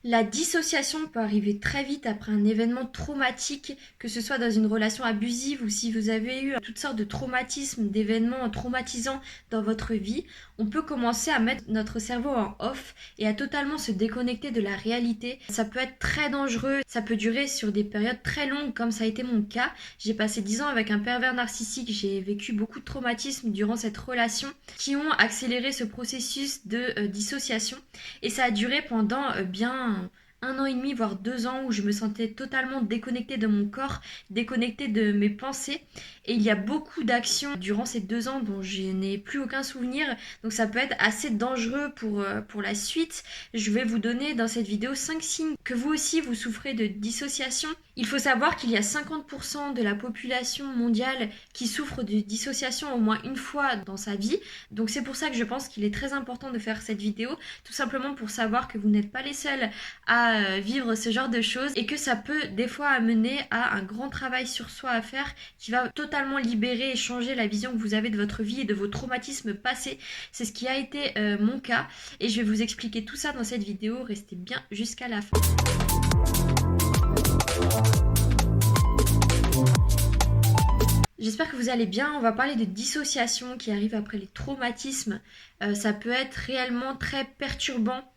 La dissociation peut arriver très vite après un événement traumatique, que ce soit dans une relation abusive ou si vous avez eu toutes sortes de traumatismes, d'événements traumatisants dans votre vie. On peut commencer à mettre notre cerveau en off et à totalement se déconnecter de la réalité. Ça peut être très dangereux, ça peut durer sur des périodes très longues comme ça a été mon cas. J'ai passé 10 ans avec un pervers narcissique, j'ai vécu beaucoup de traumatismes durant cette relation qui ont accéléré ce processus de dissociation. Et ça a duré pendant bien 1 an et demi, voire 2 ans, où je me sentais totalement déconnectée de mon corps, déconnectée de mes pensées. Et il y a beaucoup d'actions durant ces 2 ans dont je n'ai plus aucun souvenir. Donc ça peut être assez dangereux pour la suite. Je vais vous donner dans cette vidéo 5 signes que vous aussi vous souffrez de dissociation. Il faut savoir qu'il y a 50% de la population mondiale qui souffre de dissociation au moins une fois dans sa vie. Donc c'est pour ça que je pense qu'il est très important de faire cette vidéo, tout simplement pour savoir que vous n'êtes pas les seuls à vivre ce genre de choses et que ça peut des fois amener à un grand travail sur soi à faire qui va totalement libérer et changer la vision que vous avez de votre vie et de vos traumatismes passés. C'est ce qui a été mon cas et je vais vous expliquer tout ça dans cette vidéo. Restez bien jusqu'à la fin. J'espère que vous allez bien. On va parler de dissociation qui arrive après les traumatismes. Ça peut être réellement très perturbant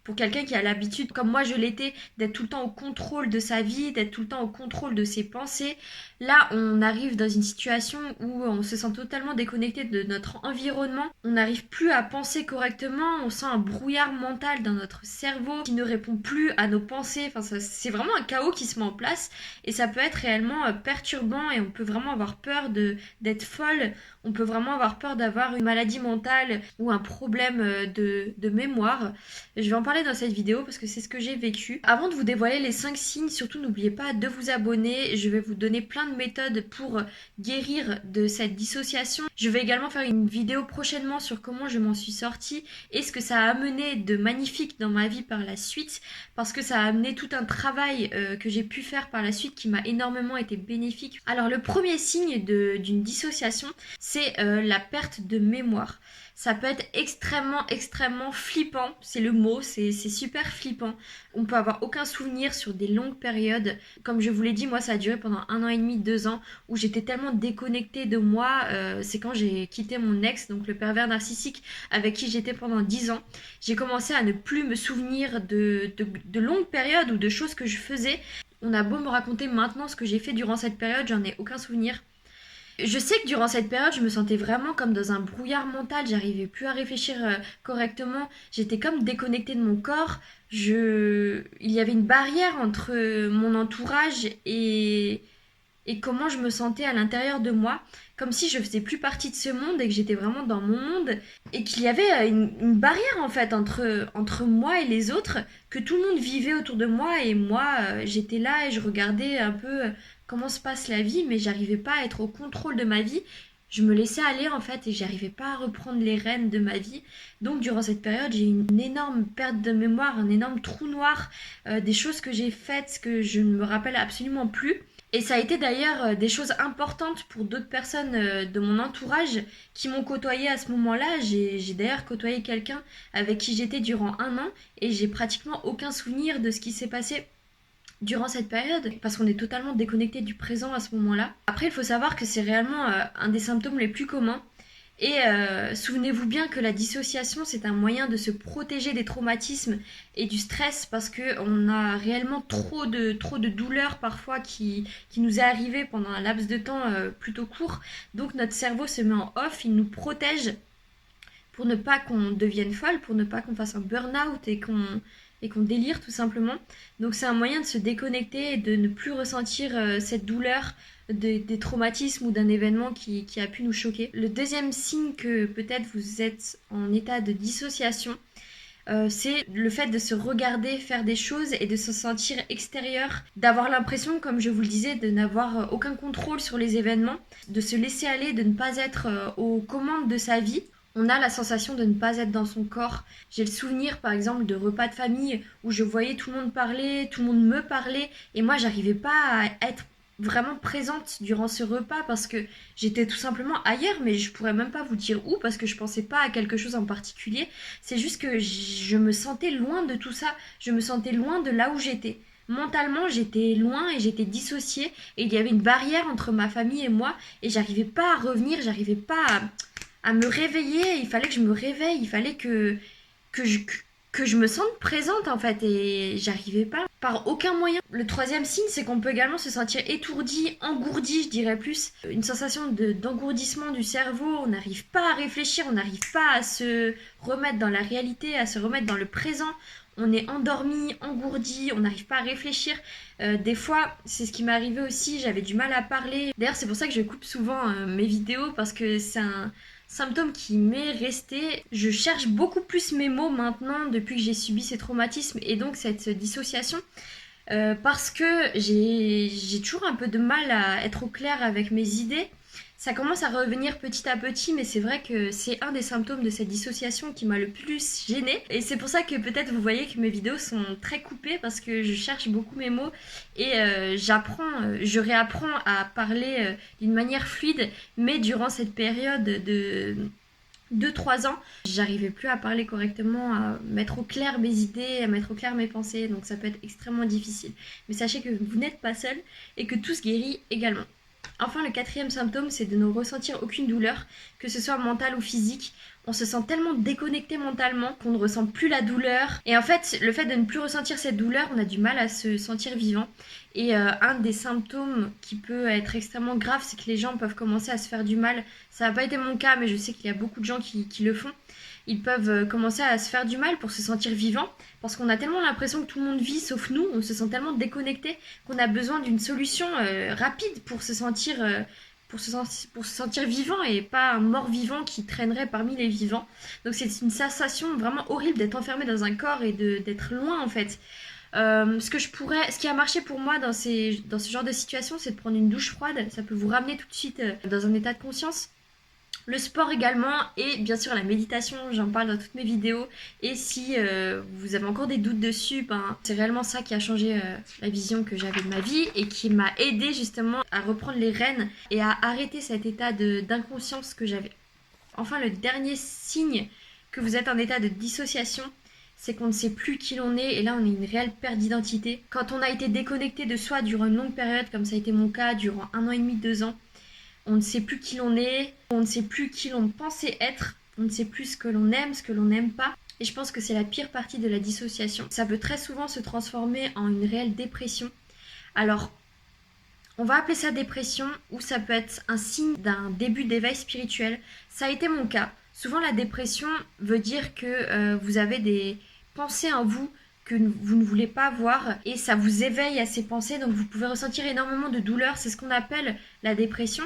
pour quelqu'un qui a l'habitude, comme moi je l'étais, d'être tout le temps au contrôle de sa vie, d'être tout le temps au contrôle de ses pensées. Là, on arrive dans une situation où on se sent totalement déconnecté de notre environnement. On n'arrive plus à penser correctement, on sent un brouillard mental dans notre cerveau qui ne répond plus à nos pensées. Enfin, c'est vraiment un chaos qui se met en place et ça peut être réellement perturbant et on peut vraiment avoir peur d'être folle. On peut vraiment avoir peur d'avoir une maladie mentale ou un problème de mémoire. Je vais en parler dans cette vidéo parce que c'est ce que j'ai vécu. Avant de vous dévoiler les 5 signes, surtout n'oubliez pas de vous abonner. Je vais vous donner plein de méthodes pour guérir de cette dissociation. Je vais également faire une vidéo prochainement sur comment je m'en suis sortie et ce que ça a amené de magnifique dans ma vie par la suite, parce que ça a amené tout un travail que j'ai pu faire par la suite qui m'a énormément été bénéfique. Alors le premier signe d'une dissociation, c'est la perte de mémoire. Ça peut être extrêmement flippant, c'est le mot, c'est super flippant. On peut avoir aucun souvenir sur des longues périodes. Comme je vous l'ai dit, moi ça a duré pendant 1 an et demi, 2 ans, où j'étais tellement déconnectée de moi. C'est quand j'ai quitté mon ex, donc le pervers narcissique avec qui j'étais pendant 10 ans. J'ai commencé à ne plus me souvenir de longues périodes ou de choses que je faisais. On a beau me raconter maintenant ce que j'ai fait durant cette période, j'en ai aucun souvenir. Je sais que durant cette période, je me sentais vraiment comme dans un brouillard mental, j'arrivais plus à réfléchir correctement, j'étais comme déconnectée de mon corps. Il y avait une barrière entre mon entourage et comment je me sentais à l'intérieur de moi, comme si je faisais plus partie de ce monde et que j'étais vraiment dans mon monde et qu'il y avait une barrière en fait entre moi et les autres, que tout le monde vivait autour de moi et moi j'étais là et je regardais un peu comment se passe la vie, mais j'arrivais pas à être au contrôle de ma vie. Je me laissais aller en fait et j'arrivais pas à reprendre les rênes de ma vie. Donc durant cette période, j'ai eu une énorme perte de mémoire, un énorme trou noir, des choses que j'ai faites que je ne me rappelle absolument plus. Et ça a été d'ailleurs des choses importantes pour d'autres personnes de mon entourage qui m'ont côtoyée à ce moment-là. J'ai d'ailleurs côtoyé quelqu'un avec qui j'étais durant 1 an et j'ai pratiquement aucun souvenir de ce qui s'est passé durant cette période parce qu'on est totalement déconnecté du présent à ce moment-là. Après, il faut savoir que c'est réellement un des symptômes les plus communs. Et souvenez-vous bien que la dissociation, c'est un moyen de se protéger des traumatismes et du stress parce qu'on a réellement trop de douleurs parfois qui nous est arrivé pendant un laps de temps plutôt court. Donc notre cerveau se met en off, il nous protège pour ne pas qu'on devienne folle, pour ne pas qu'on fasse un burn-out et qu'on délire tout simplement. Donc c'est un moyen de se déconnecter et de ne plus ressentir cette douleur des traumatismes ou d'un événement qui a pu nous choquer. Le deuxième signe que peut-être vous êtes en état de dissociation, c'est le fait de se regarder faire des choses et de se sentir extérieur, d'avoir l'impression, comme je vous le disais, de n'avoir aucun contrôle sur les événements, de se laisser aller, de ne pas être aux commandes de sa vie. On a la sensation de ne pas être dans son corps. J'ai le souvenir par exemple de repas de famille où je voyais tout le monde parler, tout le monde me parlait et moi j'arrivais pas à être vraiment présente durant ce repas parce que j'étais tout simplement ailleurs, mais je pourrais même pas vous dire où parce que je pensais pas à quelque chose en particulier. C'est juste que je me sentais loin de tout ça, je me sentais loin de là où j'étais. Mentalement, j'étais loin et j'étais dissociée et il y avait une barrière entre ma famille et moi et j'arrivais pas à revenir, j'arrivais pas à me réveiller. Il fallait que je me réveille, il fallait que je, que je me sente présente en fait et j'arrivais pas par aucun moyen. Le troisième signe, c'est qu'on peut également se sentir étourdi, engourdi, je dirais plus. Une sensation d'engourdissement du cerveau, on n'arrive pas à réfléchir, on n'arrive pas à se remettre dans la réalité, à se remettre dans le présent. On est endormi, engourdi, on n'arrive pas à réfléchir. Des fois, c'est ce qui m'est arrivé aussi, j'avais du mal à parler. D'ailleurs, c'est pour ça que je coupe souvent mes vidéos parce que c'est un symptôme qui m'est resté. Je cherche beaucoup plus mes mots maintenant depuis que j'ai subi ces traumatismes et donc cette dissociation. Parce que j'ai toujours un peu de mal à être au clair avec mes idées. Ça commence à revenir petit à petit, mais c'est vrai que c'est un des symptômes de cette dissociation qui m'a le plus gênée. Et c'est pour ça que peut-être vous voyez que mes vidéos sont très coupées parce que je cherche beaucoup mes mots et je réapprends à parler d'une manière fluide. Mais durant cette période de 2-3 ans, j'arrivais plus à parler correctement, à mettre au clair mes idées, à mettre au clair mes pensées, donc ça peut être extrêmement difficile. Mais sachez que vous n'êtes pas seul et que tout se guérit également. Enfin, le quatrième symptôme, c'est de ne ressentir aucune douleur, que ce soit mentale ou physique. On se sent tellement déconnecté mentalement qu'on ne ressent plus la douleur. Et en fait, le fait de ne plus ressentir cette douleur, on a du mal à se sentir vivant. Et un des symptômes qui peut être extrêmement grave, c'est que les gens peuvent commencer à se faire du mal. Ça n'a pas été mon cas, mais je sais qu'il y a beaucoup de gens qui le font. Ils peuvent commencer à se faire du mal pour se sentir vivant, parce qu'on a tellement l'impression que tout le monde vit sauf nous, on se sent tellement déconnecté qu'on a besoin d'une solution rapide pour se sentir vivant et pas un mort vivant qui traînerait parmi les vivants. Donc c'est une sensation vraiment horrible d'être enfermé dans un corps et d'être loin en fait. Ce qui a marché pour moi dans ce genre de situation, c'est de prendre une douche froide. Ça peut vous ramener tout de suite dans un état de conscience. Le sport également et bien sûr la méditation, j'en parle dans toutes mes vidéos. Et si vous avez encore des doutes dessus, c'est réellement ça qui a changé la vision que j'avais de ma vie et qui m'a aidé justement à reprendre les rênes et à arrêter cet état d'inconscience que j'avais. Enfin, le dernier signe que vous êtes en état de dissociation, c'est qu'on ne sait plus qui l'on est et là on est une réelle perte d'identité. Quand on a été déconnecté de soi durant une longue période, comme ça a été mon cas durant 1 an et demi, 2 ans, on ne sait plus qui l'on est, on ne sait plus qui l'on pensait être, on ne sait plus ce que l'on aime, ce que l'on n'aime pas. Et je pense que c'est la pire partie de la dissociation. Ça peut très souvent se transformer en une réelle dépression. Alors, on va appeler ça dépression ou ça peut être un signe d'un début d'éveil spirituel. Ça a été mon cas. Souvent, la dépression veut dire que vous avez des pensées en vous que vous ne voulez pas voir et ça vous éveille à ces pensées, donc vous pouvez ressentir énormément de douleur, c'est ce qu'on appelle la dépression.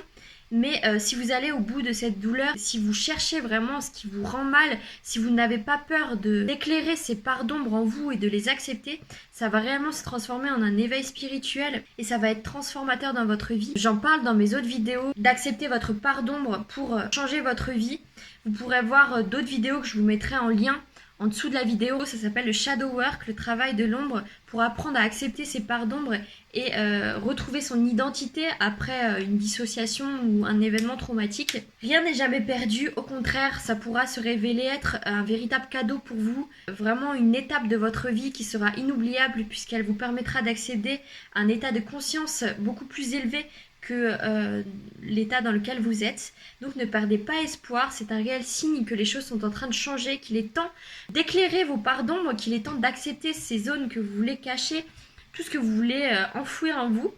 Mais si vous allez au bout de cette douleur, si vous cherchez vraiment ce qui vous rend mal, si vous n'avez pas peur d'éclairer ces parts d'ombre en vous et de les accepter, ça va réellement se transformer en un éveil spirituel et ça va être transformateur dans votre vie. J'en parle dans mes autres vidéos, d'accepter votre part d'ombre pour changer votre vie. Vous pourrez voir d'autres vidéos que je vous mettrai en lien en dessous de la vidéo. Ça s'appelle le shadow work, le travail de l'ombre, pour apprendre à accepter ses parts d'ombre et retrouver son identité après une dissociation ou un événement traumatique. Rien n'est jamais perdu, au contraire, ça pourra se révéler être un véritable cadeau pour vous, vraiment une étape de votre vie qui sera inoubliable puisqu'elle vous permettra d'accéder à un état de conscience beaucoup plus élevé que l'état dans lequel vous êtes. Donc ne perdez pas espoir, c'est un réel signe que les choses sont en train de changer, qu'il est temps d'éclairer vos parts d'ombre, qu'il est temps d'accepter ces zones que vous voulez cacher, tout ce que vous voulez enfouir en vous.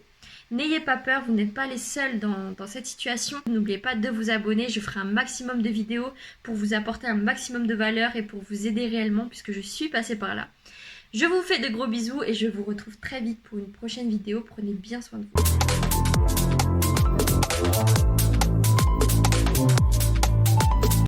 N'ayez pas peur, vous n'êtes pas les seuls dans cette situation. N'oubliez pas de vous abonner, je ferai un maximum de vidéos pour vous apporter un maximum de valeur et pour vous aider réellement puisque je suis passée par là. Je vous fais de gros bisous et je vous retrouve très vite pour une prochaine vidéo. Prenez bien soin de vous.